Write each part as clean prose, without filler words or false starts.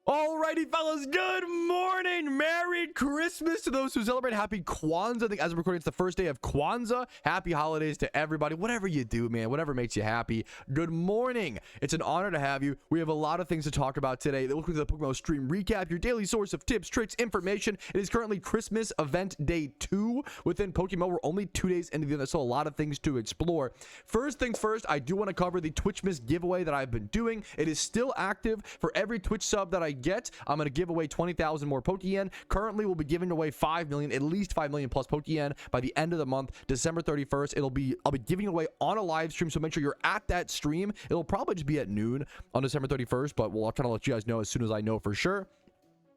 Alrighty, fellas, good morning. Merry Christmas to those who celebrate. Happy Kwanzaa. I think as I'm recording, it's the first day of Kwanzaa. Happy holidays to everybody. Whatever you do, man, whatever makes you happy. Good morning. It's an honor to have you. We have a lot of things to talk about today. Welcome to the PokeMMO Stream Recap, your daily source of tips, tricks, information. It is currently Christmas event day 2 within PokeMMO. We're only 2 days into the other, so a lot of things to explore. First things first, I do want to cover the Twitchmas giveaway that I've been doing. It is still active. For every Twitch sub that I get, I'm going to give away 20,000 more Pokeyen. Currently, we'll be giving away 5 million, at least 5 million plus Pokeyen by the end of the month, December 31st. I'll be giving away on a live stream, so make sure you're at that stream. It'll probably just be at noon on December 31st, but I'll try to let you guys know as soon as I know for sure.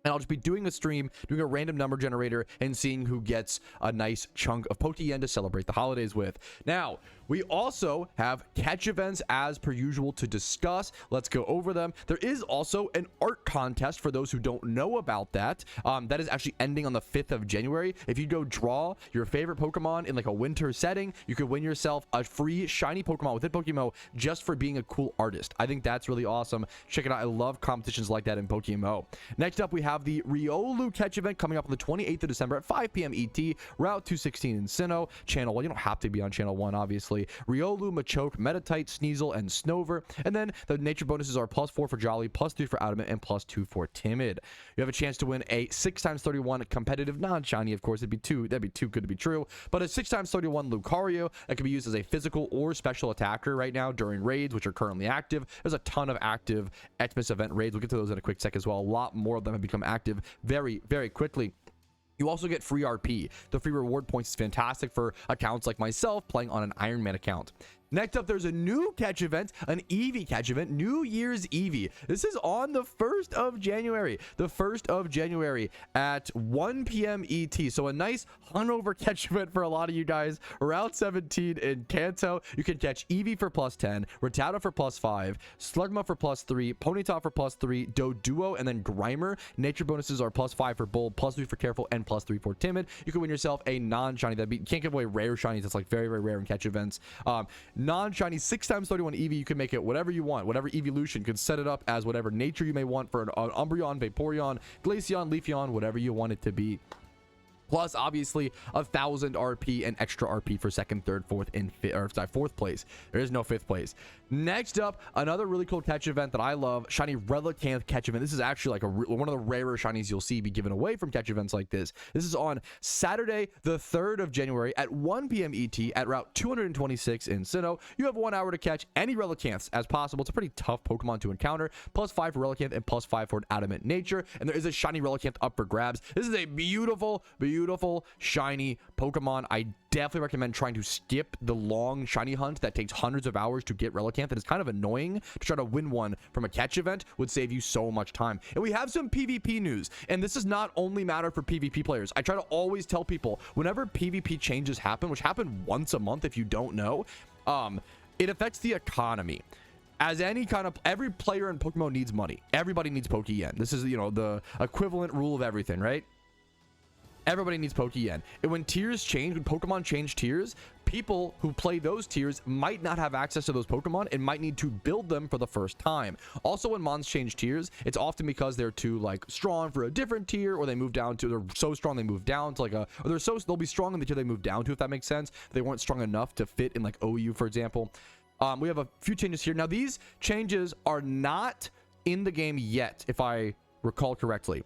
And I'll just be doing a stream, doing a random number generator, and seeing who gets a nice chunk of Pokeyen to celebrate the holidays with. Now, we also have catch events as per usual to discuss. Let's go over them. There is also an art contest for those who don't know about that. That is actually ending on the 5th of January. If you go draw your favorite Pokemon in like a winter setting, you could win yourself a free shiny Pokemon within PokeMMO just for being a cool artist. I think that's really awesome. Check it out. I love competitions like that in PokeMMO. Next up, we have the Riolu catch event coming up on the 28th of December at 5 p.m. ET, Route 216 in Sinnoh. Channel 1, you don't have to be on Channel 1, obviously. Riolu, Machoke, Meditite, Sneasel, and Snover. And then the nature bonuses are +4 for Jolly, +3 for Adamant, and +2 for Timid. You have a chance to win a 6x31 competitive non-shiny. Of course, that'd be too good to be true. But a 6x31 Lucario that can be used as a physical or special attacker right now during raids, which are currently active. There's a ton of active Xmas event raids. We'll get to those in a quick sec as well. A lot more of them have become active very, very quickly. You also get free RP. The free reward points is fantastic for accounts like myself playing on an Iron Man account. Next up, there's a new catch event, an Eevee catch event, New Year's Eevee. This is on the 1st of January. The 1st of January at 1 p.m. ET. So a nice hungover catch event for a lot of you guys. Route 17 in Kanto. You can catch Eevee for +10, Rattata for +5, Slugma for +3, Ponyta for +3, Doduo, and then Grimer. Nature bonuses are +5 for Bold, +3 for Careful, and +3 for Timid. You can win yourself a non-shiny. You can't give away rare shinies. That's like very, very rare in catch events. Non-shiny 6x31 Eevee, you can make it whatever you want, whatever evolution. You can set it up as whatever nature you may want for an Umbreon, Vaporeon, Glaceon, Leafeon, whatever you want it to be. Plus, obviously, 1,000 RP and extra RP for 2nd, 3rd, 4th, and 4th place. There is no 5th place. Next up, another really cool catch event that I love, Shiny Relicanth catch event. This is actually like one of the rarer shinies you'll see be given away from catch events like this. This is on Saturday, the 3rd of January at 1 p.m. ET at Route 226 in Sinnoh. You have 1 hour to catch any Relicanths as possible. It's a pretty tough Pokemon to encounter. +5 for Relicanth and +5 for an Adamant nature. And there is a Shiny Relicanth up for grabs. This is a beautiful shiny Pokemon. I definitely recommend trying to skip the long shiny hunt that takes hundreds of hours to get Relicanth, and it's kind of annoying to try to win one from a catch event. Would save you so much time. And we have some PvP news, and this does not only matter for PvP players. I try to always tell people whenever PvP changes happen, which happen once a month if you don't know, it affects the economy. As every player in PokeMMO needs money. Everybody needs Pokeyen. This is, the equivalent rule of everything, right? Everybody needs Pokeyen. And when tiers change, when Pokemon change tiers, people who play those tiers might not have access to those Pokemon and might need to build them for the first time. Also, when Mons change tiers, it's often because they're too strong for a different tier, or they move down to, they're so strong they move down to they'll be strong in the tier they move down to, if that makes sense. They weren't strong enough to fit in OU, for example. We have a few changes here. Now, these changes are not in the game yet, if I recall correctly.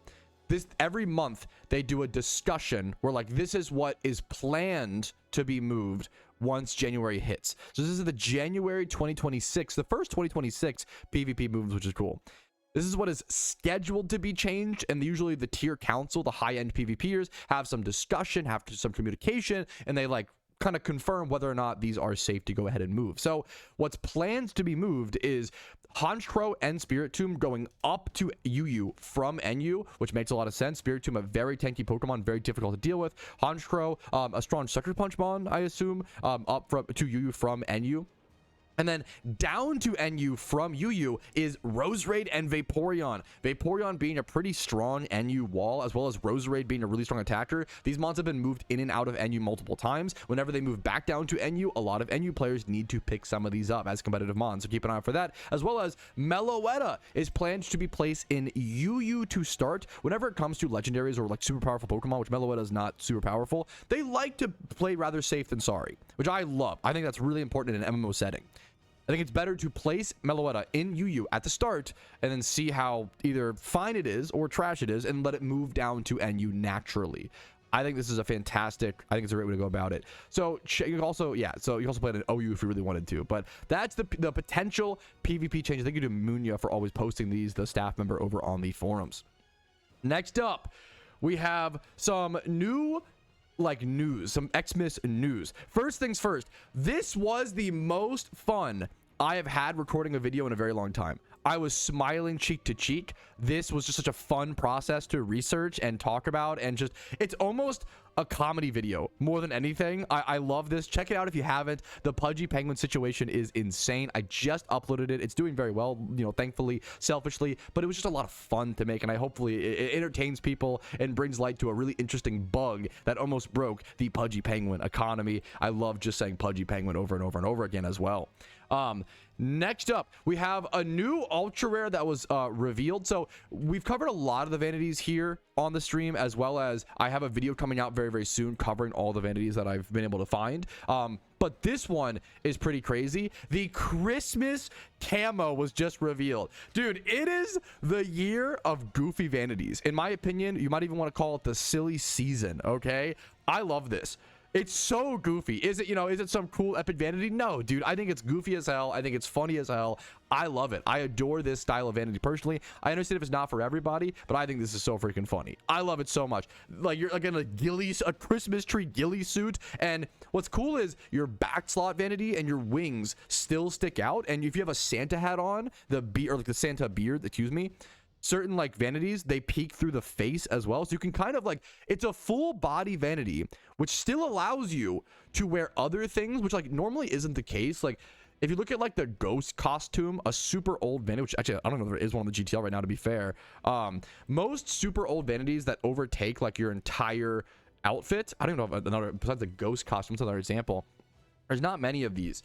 Every month they do a discussion where this is what is planned to be moved once January hits. So this is the January 2026, the first 2026 PvP moves, which is cool. This is what is scheduled to be changed, and usually the tier council, the high-end PvPers, have some discussion, have some communication, and they kind of confirm whether or not these are safe to go ahead and move. So what's planned to be moved is Honchkrow and Spiritomb going up to UU from NU, which makes a lot of sense. Spiritomb, a very tanky Pokemon, very difficult to deal with. Honchkrow, a strong Sucker Punch Mon, I assume, up to UU from NU. And then down to NU from UU is Roserade and Vaporeon. Vaporeon being a pretty strong NU wall, as well as Roserade being a really strong attacker. These mons have been moved in and out of NU multiple times. Whenever they move back down to NU, a lot of NU players need to pick some of these up as competitive mons. So keep an eye out for that. As well as Meloetta is planned to be placed in UU to start. Whenever it comes to legendaries or like super powerful Pokemon, which Meloetta is not super powerful, they like to play rather safe than sorry, which I love. I think that's really important in an MMO setting. I think it's better to place Meloetta in UU at the start and then see how either fine it is or trash it is and let it move down to NU naturally. I think this is a fantastic, I think it's a great way to go about it. So you can also, yeah, so you can also play it in OU if you really wanted to, but that's the potential PvP changes. Thank you to Munya for always posting these, the staff member over on the forums. Next up, we have some new news, some Xmas news. First things first, this was the most fun I have had recording a video in a very long time. I was smiling cheek to cheek. This was just such a fun process to research and talk about, and just, it's almost a comedy video more than anything. I love this. Check it out if you haven't. The Pudgy Penguin situation is insane. I just uploaded it. It's doing very well, you know, thankfully, selfishly, but it was just a lot of fun to make, and I hopefully it entertains people and brings light to a really interesting bug that almost broke the Pudgy Penguin economy. I love just saying Pudgy Penguin over and over and over again as well. Next up, we have a new ultra rare that was revealed. So we've covered a lot of the vanities here on the stream, as well as I have a video coming out very, very soon covering all the vanities that I've been able to find. But this one is pretty crazy. The Christmas camo was just revealed. Dude, it is the year of goofy vanities. In my opinion, you might even want to call it the silly season, okay? I love this. It's so goofy. Is it, you know, is it some cool epic vanity? No, dude. I think it's goofy as hell. I think it's funny as hell. I love it. I adore this style of vanity personally. I understand if it's not for everybody, but I think this is so freaking funny. I love it so much. Like, you're like in a Christmas tree ghillie suit, and what's cool is your back slot vanity and your wings still stick out, and if you have a Santa hat on, the Santa beard, excuse me, certain like vanities, they peek through the face as well, so you can kind of like, it's a full body vanity which still allows you to wear other things, which like normally isn't the case. Like if you look at like the ghost costume, a super old vanity, which actually I don't know if there is one on the GTL right now, to be fair, most super old vanities that overtake like your entire outfit, I don't know if another, besides the ghost costume, another example, there's not many of these.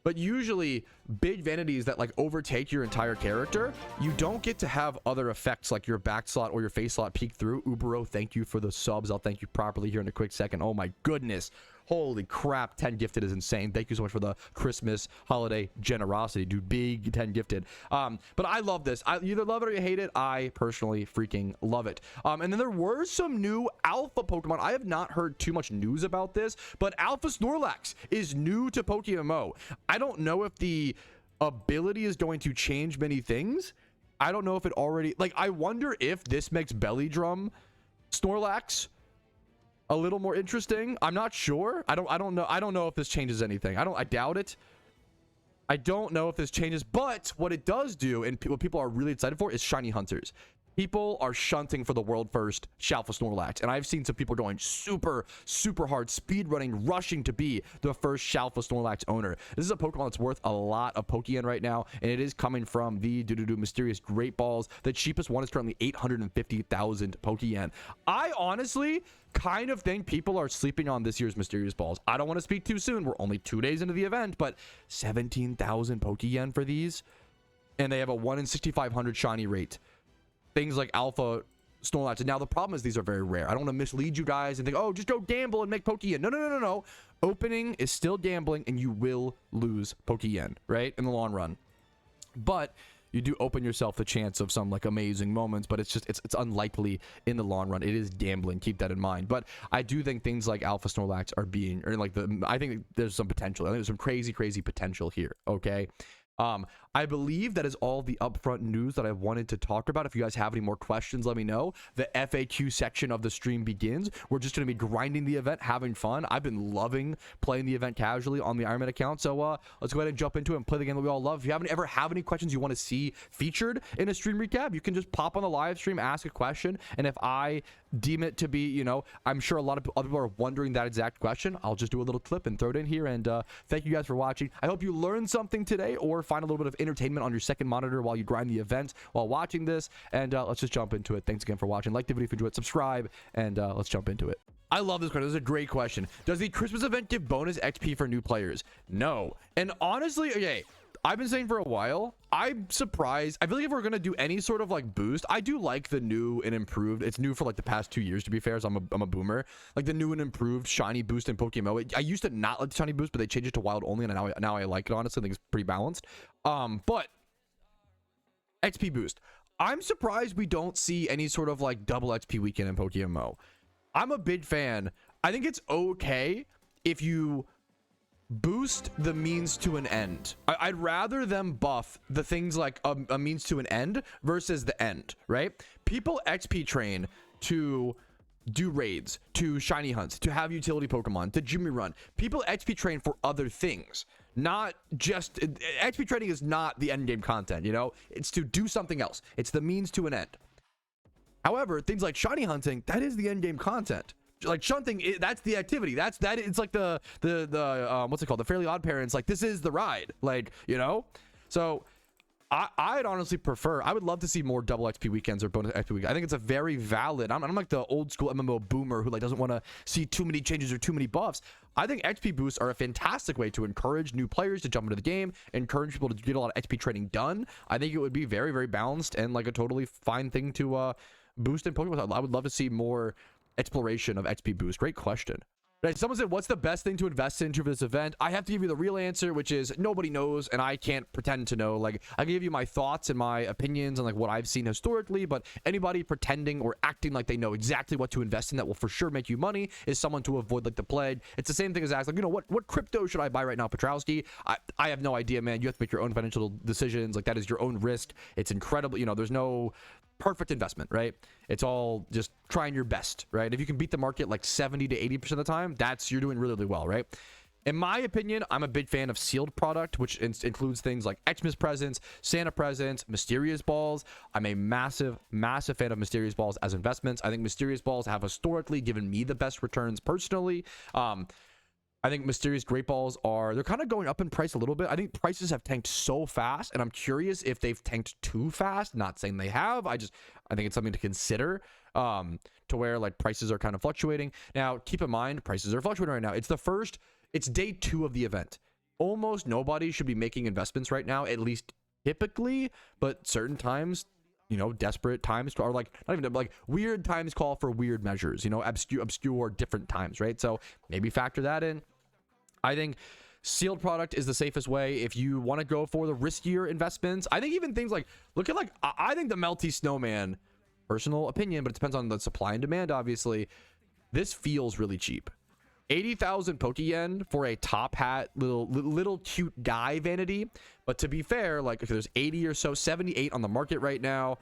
But usually big vanities that like overtake your entire character, you don't get to have other effects like your back slot or your face slot peek through. Ubero, thank you for the subs. I'll thank you properly here in a quick second. Oh my goodness. Holy crap, 10 gifted is insane. Thank you so much for the Christmas holiday generosity, dude. Big 10 gifted. But I love this. I either love it or you hate it. I personally freaking love it. And then there were some new alpha Pokemon. I have not heard too much news about this, but Alpha Snorlax is new to PokeMMO. I don't know if the ability is going to change many things. I don't know if it already, like, I wonder if this makes Belly Drum Snorlax a little more interesting. I'm not sure. I don't know if this changes anything. I doubt it. I don't know if this changes, but what it does do, and what people are really excited for, is shiny hunters. People are shunting for the world first Shalpha Snorlax, and I've seen some people going super hard, speed running, rushing to be the first Shalpha Snorlax owner. This is a Pokemon that's worth a lot of Pokeyen right now, and it is coming from the mysterious Great Balls. The cheapest one is currently 850,000 Pokeyen. I honestly kind of think people are sleeping on this year's mysterious balls. I don't want to speak too soon. We're only 2 days into the event, but 17,000 Pokeyen for these, and they have a 1 in 6,500 shiny rate. Things like Alpha Snorlax. And now the problem is these are very rare. I don't want to mislead you guys and think, oh, just go gamble and make Pokeyen. No. Opening is still gambling, and you will lose Pokeyen, right, in the long run. But you do open yourself the chance of some like amazing moments, but it's just it's unlikely in the long run. It is gambling. Keep that in mind. But I do think things like Alpha Snorlax are being, or like I think there's some potential. I think there's some crazy potential here. Okay. I believe that is all the upfront news that I wanted to talk about. If you guys have any more questions, let me know. The FAQ section of the stream begins. We're just going to be grinding the event, having fun. I've been loving playing the event casually on the Iron Man account. So let's go ahead and jump into it and play the game that we all love. If you ever have any questions you want to see featured in a stream recap, you can just pop on the live stream, ask a question. And if I deem it to be, you know, I'm sure a lot of other people are wondering that exact question, I'll just do a little clip and throw it in here. And thank you guys for watching. I hope you learned something today or find a little bit of entertainment on your second monitor while you grind the event while watching this. And let's just jump into it. Thanks again for watching. Like the video if you enjoyed, subscribe, and let's jump into it. I love this question. This is a great question. Does the Christmas event give bonus XP for new players? No. And honestly, okay, I've been saying for a while, I'm surprised. I feel like if we're gonna do any sort of like boost, I do like the new and improved. It's new for like the past 2 years, to be fair, so I'm a boomer. Like the new and improved shiny boost in PokeMMO. I used to not like the shiny boost, but they changed it to wild only, and now I like it. Honestly, I think it's pretty balanced. But XP boost, I'm surprised we don't see any sort of like double XP weekend in PokeMMO. I'm a big fan. I think it's okay if you boost the means to an end. I'd rather them buff the things like a means to an end versus the end, right? People XP train to do raids, to shiny hunts, to have utility Pokemon, to Jimmy run. People XP train for other things, not just XP training is not the end game content, you know? It's to do something else. It's the means to an end. However, things like shiny hunting, that is the end game content. Like shunting, that's the activity. It's like the what's it called? The Fairly Odd Parents. Like this is the ride. Like, you know. So I'd honestly prefer. I would love to see more double XP weekends or bonus XP weekends. I think it's a very valid. I'm like the old school MMO boomer who like doesn't want to see too many changes or too many buffs. I think XP boosts are a fantastic way to encourage new players to jump into the game, encourage people to get a lot of XP training done. I think it would be very, very balanced and like a totally fine thing to boost in Pokemon. I would love to see more exploration of XP boost. Great question. Right, someone said, what's the best thing to invest into for this event? I have to give you the real answer, which is nobody knows, and I can't pretend to know. Like, I can give you my thoughts and my opinions and like what I've seen historically, but anybody pretending or acting like they know exactly what to invest in that will for sure make you money is someone to avoid like the plague. It's the same thing as asking, like, you know, what crypto should I buy right now, Patrouski? I have no idea, man. You have to make your own financial decisions. Like, that is your own risk. It's incredible. You know, there's no perfect investment, right? It's all just trying your best, right? If you can beat the market like 70 to 80% of the time, you're doing really, really well, right? In my opinion, I'm a big fan of sealed product, which includes things like Xmas presents, Santa presents, mysterious balls. I'm a massive, massive fan of mysterious balls as investments. I think mysterious balls have historically given me the best returns personally. I think mysterious great balls they're kind of going up in price a little bit. I think prices have tanked so fast, and I'm curious if they've tanked too fast. Not saying they have. I think it's something to consider, to where like prices are kind of fluctuating. Now, keep in mind, prices are fluctuating right now. It's day 2 of the event. Almost nobody should be making investments right now, at least typically, but certain times, you know, desperate times, or like not even like weird times call for weird measures, you know, obscure different times, right? So maybe factor that in. I think sealed product is the safest way if you want to go for the riskier investments. I think even things like, look at like, I think the Melty Snowman, personal opinion, but it depends on the supply and demand, obviously. This feels really cheap. 80,000 Pokeyen for a top hat, little cute guy vanity. But to be fair, like, okay, there's 80 or so, 78 on the market right now.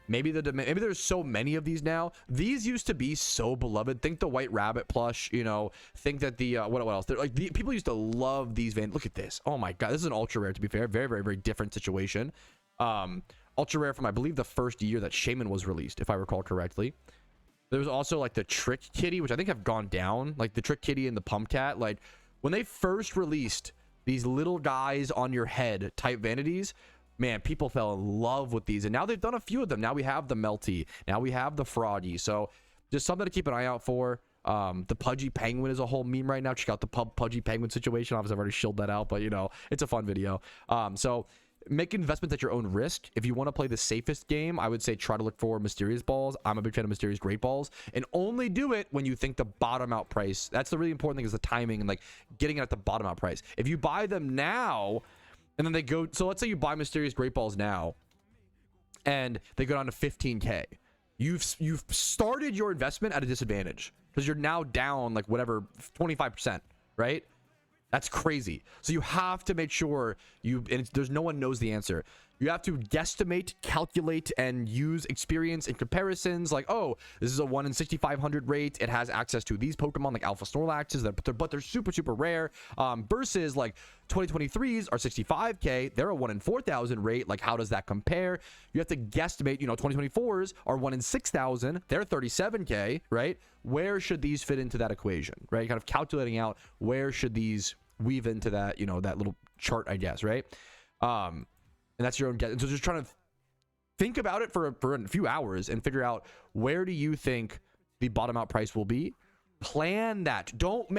Maybe there's so many of these now. These used to be so beloved. Think the White Rabbit plush, you know. Think that the what else? Like people used to love these Look at this. Oh my god, this is an ultra rare. To be fair, very, very, very different situation. Ultra rare from I believe the first year that Shaman was released, if I recall correctly. There was also like the Trick Kitty, which I think have gone down. Like the Trick Kitty and the Pumpcat. Like when they first released these little guys on your head type vanities, man, people fell in love with these, and now they've done a few of them. Now we have the Melty, now we have the Froggy, so just something to keep an eye out for. The Pudgy Penguin is a whole meme right now. Check out the Pudgy Penguin situation. Obviously I've already shilled that out, but you know, it's a fun video. So make investments at your own risk. If you want to play the safest game, I would say try to look for mysterious balls. I'm a big fan of mysterious great balls, and only do it when you think the bottom out price. That's the really important thing, is the timing and like getting it at the bottom out price. If you buy them now and then they go, so let's say you buy mysterious great balls now and they go down to 15k, you've started your investment at a disadvantage because you're now down like whatever 25%, right? That's crazy. So you have to make sure there's no one knows the answer. You have to guesstimate, calculate, and use experience and comparisons. Like, oh, this is a 1 in 6,500 rate. It has access to these Pokemon like Alpha Snorlaxes, but they're super, super rare. Versus like 2023s are 65k. They're a 1 in 4,000 rate. Like, how does that compare? You have to guesstimate, 2024s are 1 in 6,000. They're 37k, right? Where should these fit into that equation, right? Kind of calculating out where should these weave into that, that little chart, I guess, right? And that's your own guess. And so just trying to think about it for a few hours and figure out, where do you think the bottom out price will be? Plan that. Don't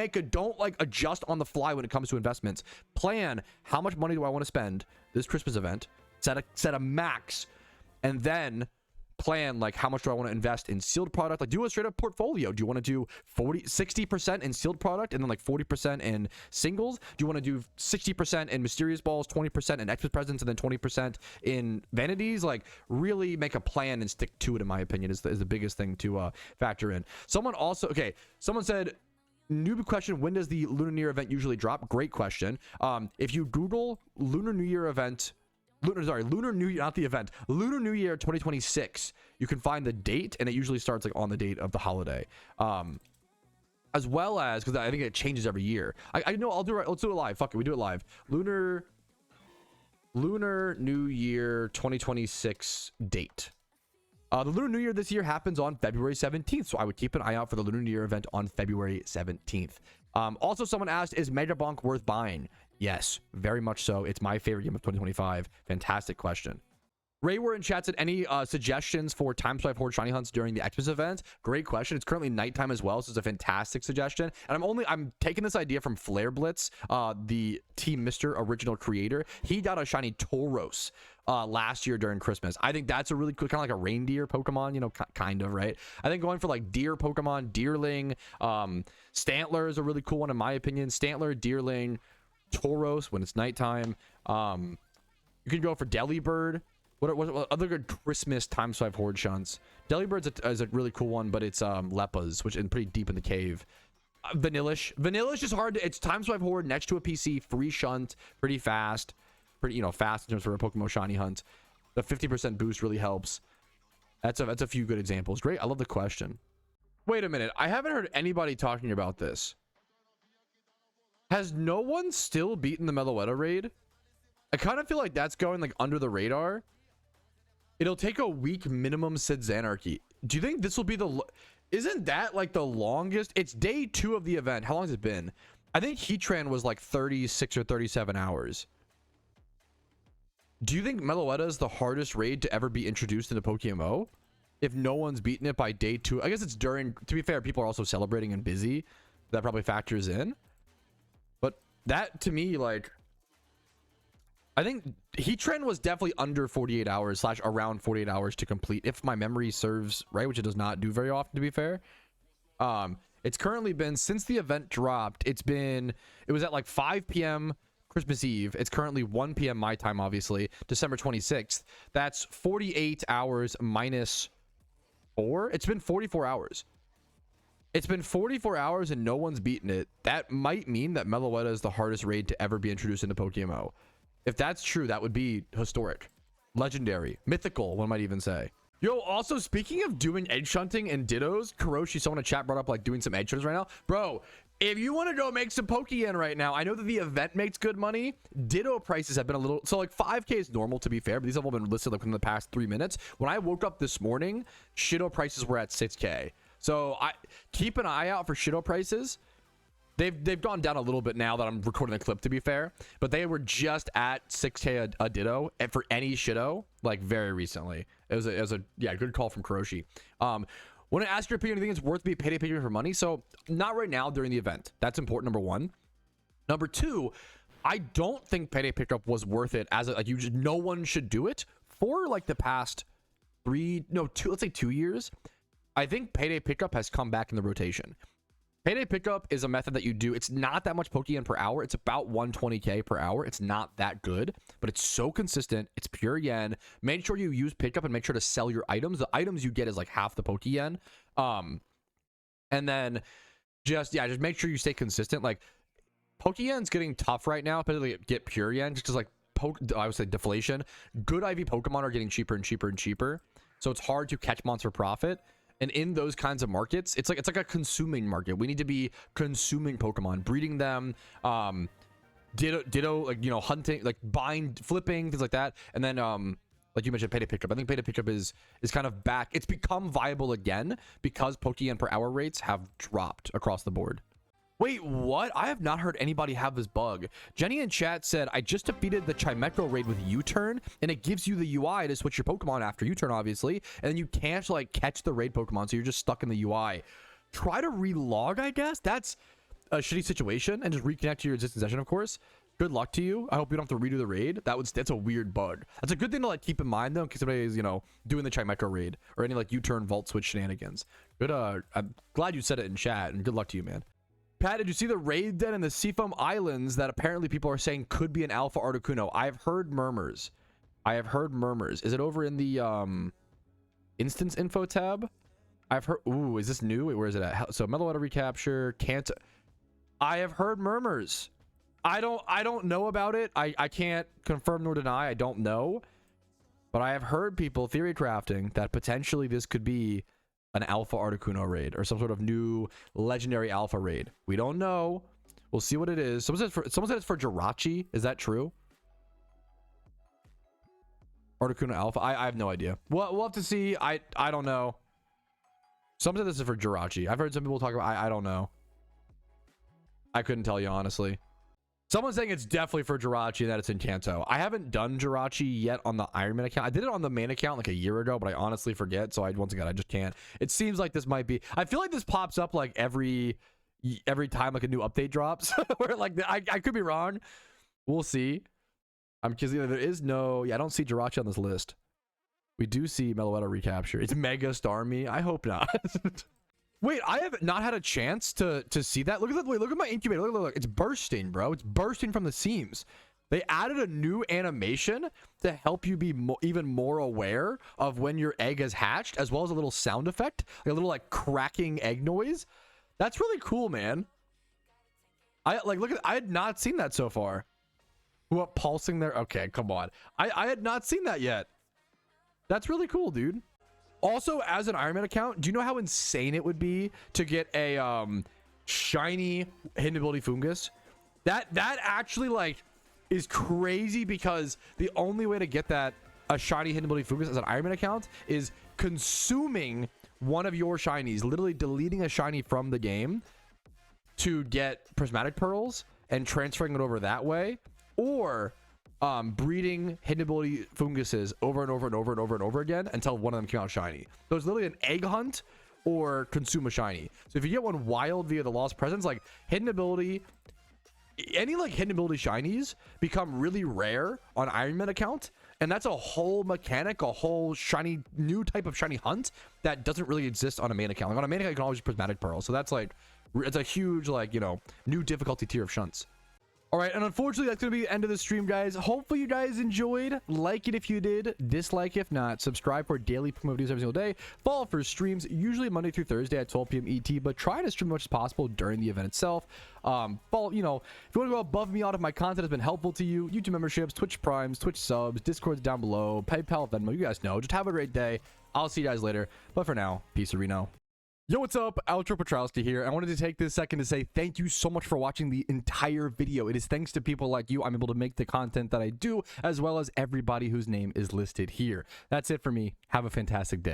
adjust on the fly when it comes to investments. Plan, how much money do I want to spend this Christmas event? Set a max, and then plan, like, how much do I want to invest in sealed product? Like, do a straight up portfolio. Do you want to do 60% in sealed product and then like 40% in singles? Do you want to do 60% in mysterious balls, 20% in Xmas presents, and then 20% in vanities? Like, really make a plan and stick to it, in my opinion, is the biggest thing to factor in. Someone said, noob question, when does the Lunar New Year event usually drop? Great question. If you Google Lunar New Year event, Lunar New Year, not the event, Lunar New Year 2026, you can find the date, and it usually starts like on the date of the holiday. As well as, because I think it changes every year. I know, I'll do it. Let's do it live. Fuck it, we do it live. Lunar New Year 2026 date. The Lunar New Year this year happens on February 17th, so I would keep an eye out for the Lunar New Year event on February 17th. Also, someone asked, is Mega Bonk worth buying? Yes, very much so. It's my favorite game of 2025. Fantastic question. Ray, we're in chat, said, any suggestions for time swipe horde shiny hunts during the Xmas event? Great question. It's currently nighttime as well, so it's a fantastic suggestion. And I'm taking this idea from Flare Blitz, the Team Mr. original creator. He got a shiny Tauros last year during Christmas. I think that's a really cool, kind of like a reindeer Pokemon, kind of, right? I think going for like deer Pokemon, Deerling, Stantler is a really cool one in my opinion. Stantler, Deerling, Tauros when it's nighttime. You can go for Delibird. What other good Christmas time swipe horde shunts? Delibird's is a really cool one, but it's Leppas, which is pretty deep in the cave. Vanillish is hard to, it's time swipe horde next to a PC, free shunt, pretty fast, fast in terms of a PokeMMO shiny hunt. The 50% boost really helps. That's a few good examples. Great, I love the question. Wait a minute, I haven't heard anybody talking about this. Has no one still beaten the Meloetta raid? I kind of feel like that's going like under the radar. It'll take a week minimum, said Zanarchy. Do you think this will be isn't that like the longest? It's day 2 of the event. How long has it been? I think Heatran was like 36 or 37 hours. Do you think Meloetta is the hardest raid to ever be introduced into PokeMMO? If no one's beaten it by day 2, I guess it's during, to be fair, people are also celebrating and busy. That probably factors in. But that to me, like, I think Heatran was definitely under 48 hours / around 48 hours to complete, if my memory serves right, which it does not do very often, to be fair. It's currently been, since the event dropped, it was at like 5 p.m. Christmas Eve. It's currently 1 p.m. my time, obviously, December 26th. That's 48 hours minus 4. It's been 44 hours. It's been 44 hours and no one's beaten it. That might mean that Meloetta is the hardest raid to ever be introduced into PokeMMO. If that's true, that would be historic, legendary, mythical, one might even say. Yo, also speaking of doing edge shunting and dittos, Kuroshi, someone in chat brought up like doing some edge shunts right now. Bro, if you want to go make some Pokeyen right now, I know that the event makes good money. Ditto prices have been a little, so like 5k is normal, to be fair, but these have all been listed like within the past 3 minutes. When I woke up this morning, Shido prices were at 6k. So I keep an eye out for Shido prices. They've gone down a little bit now that I'm recording the clip, to be fair, but they were just at 6k a ditto and for any Shido, like very recently. It was a good call from Kuroshi. Want to ask your opinion? Do you think it's worth to be Payday picking for money? So not right now during the event. That's important. Number one. Number two, I don't think Payday pickup was worth it as no one should do it for like the past 2 years. I think Payday pickup has come back in the rotation. Payday pickup is a method that you do. It's not that much Pokeyen per hour. It's about 120k per hour. It's not that good, but it's so consistent. It's pure yen. Make sure you use pickup and make sure to sell your items. The items you get is like half the Pokeyen. And then just make sure you stay consistent. Like Pokeyen's getting tough right now, particularly get pure yen, just because like I would say deflation. Good IV Pokemon are getting cheaper and cheaper and cheaper, so it's hard to catch monster profit. And in those kinds of markets, it's like a consuming market. We need to be consuming Pokemon, breeding them, ditto, like, you know, hunting, like buying, flipping, things like that. And then like you mentioned, Payday pickup. I think Payday pickup is kind of back. It's become viable again because Pokeyen per hour rates have dropped across the board. Wait, what? I have not heard anybody have this bug. Jenny in chat said, I just defeated the Chimecho raid with U-turn, and it gives you the UI to switch your Pokemon after U-turn, obviously, and then you can't like catch the raid Pokemon, so you're just stuck in the UI. Try to relog, I guess. That's a shitty situation, and just reconnect to your existing session, of course. Good luck to you. I hope you don't have to redo the raid. That's a weird bug. That's a good thing to like keep in mind though, in case somebody is, you know, doing the Chimecho raid or any like U-turn vault switch shenanigans. Good. I'm glad you said it in chat, and good luck to you, man. Pat, did you see the raid den in the Seafoam Islands that apparently people are saying could be an alpha Articuno? I've heard murmurs. Is it over in the instance info tab? I've heard. Ooh, is this new? Wait, where is it at? So Metal Water recapture. Can't. I have heard murmurs. I don't know about it. I can't confirm nor deny. I don't know. But I have heard people theory crafting that potentially this could be an alpha Articuno raid or some sort of new legendary alpha raid. We don't know. We'll see what it is. Someone said it's for Jirachi. Is that true? Articuno alpha. I have no idea. We'll have to see. I don't know. Someone said this is for Jirachi. I've heard some people talk about. I don't know. I couldn't tell you honestly. Someone's saying it's definitely for Jirachi and that it's in Kanto. I haven't done Jirachi yet on the Iron Man account. I did it on the main account like a year ago, but I honestly forget. So once again, I just can't. It seems like this might be. I feel like this pops up like every time like a new update drops. Where like I could be wrong. We'll see. Because there is no. Yeah, I don't see Jirachi on this list. We do see Meloetta recapture. It's Mega Starmie. I hope not. Wait, I have not had a chance to see that. Look at that. Wait, look at my incubator. Look. It's bursting, bro. It's bursting from the seams. They added a new animation to help you be even more aware of when your egg has hatched, as well as a little sound effect, like a little like cracking egg noise. That's really cool, man. Look at. I had not seen that so far. What, pulsing there? Okay, come on. I had not seen that yet. That's really cool, dude. Also, as an Iron Man account, do you know how insane it would be to get a shiny hidden ability Fungus? That actually like is crazy, because the only way to get that a shiny hidden ability Fungus as an Iron Man account is consuming one of your shinies, literally deleting a shiny from the game to get prismatic pearls and transferring it over that way, or breeding hidden ability Funguses over and over and over and over and over again until one of them came out shiny. So it's literally an egg hunt or consume a shiny. So if you get one wild via the Lost Presence, like hidden ability, any like hidden ability shinies become really rare on Iron Man account, and that's a whole mechanic, a whole shiny new type of shiny hunt that doesn't really exist on a main account. Like on a main account you can always use prismatic pearl, so that's like, it's a huge like, you know, new difficulty tier of shunts. All right, and unfortunately, that's going to be the end of the stream, guys. Hopefully, you guys enjoyed. Like it if you did. Dislike if not. Subscribe for daily PokeMMO videos every single day. Follow for streams, usually Monday through Thursday at 12 p.m. ET, but try to stream as much as possible during the event itself. Follow, you know, if you want to go above and beyond, if my content has been helpful to you, YouTube memberships, Twitch Primes, Twitch subs, Discord's down below, PayPal, Venmo, you guys know. Just have a great day. I'll see you guys later. But for now, peace, Reno. Yo, what's up? Outro Patrouski here. I wanted to take this second to say thank you so much for watching the entire video. It is thanks to people like you I'm able to make the content that I do, as well as everybody whose name is listed here. That's it for me. Have a fantastic day.